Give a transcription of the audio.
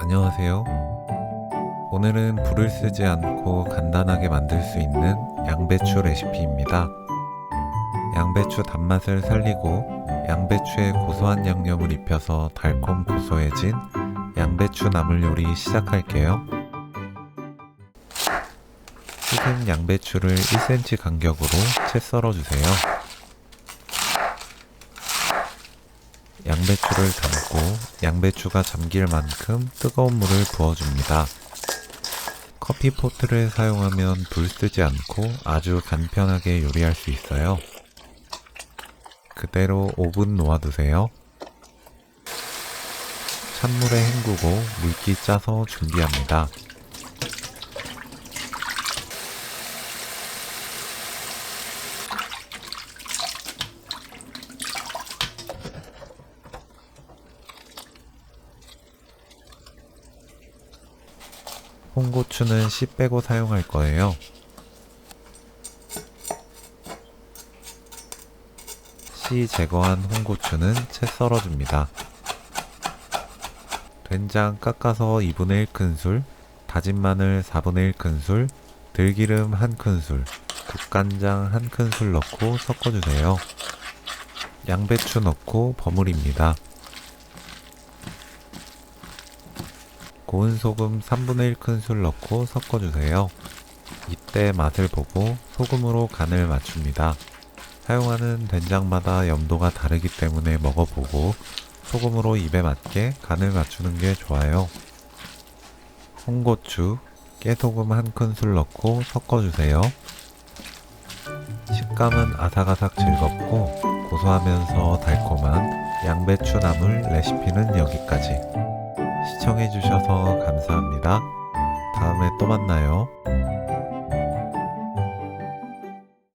안녕하세요. 오늘은 불을 쓰지 않고 간단하게 만들 수 있는 양배추 레시피입니다. 양배추 단맛을 살리고 양배추에 고소한 양념을 입혀서 달콤 고소해진 양배추 나물 요리 시작할게요. 식은 양배추를 1cm 간격으로 채 썰어주세요. 양배추를 담고 양배추가 잠길 만큼 뜨거운 물을 부어줍니다. 커피포트를 사용하면 불 쓰지 않고 아주 간편하게 요리할 수 있어요. 그대로 5분 놓아두세요. 찬물에 헹구고 물기 짜서 준비합니다. 홍고추는 씨 빼고 사용할 거예요. 씨 제거한 홍고추는 채 썰어줍니다. 된장 깎아서 2분의 1큰술, 다진 마늘 4분의 1큰술, 들기름 1큰술, 국간장 1큰술 넣고 섞어주세요. 양배추 넣고 버무립니다. 고운 소금 3분의 1큰술 넣고 섞어주세요. 이때 맛을 보고 소금으로 간을 맞춥니다. 사용하는 된장마다 염도가 다르기 때문에 먹어보고 소금으로 입에 맞게 간을 맞추는 게 좋아요. 홍고추, 깨소금 1큰술 넣고 섞어주세요. 식감은 아삭아삭 즐겁고 고소하면서 달콤한 양배추 나물 레시피는 여기까지. 시청해주셔서 감사합니다. 다음에 또 만나요.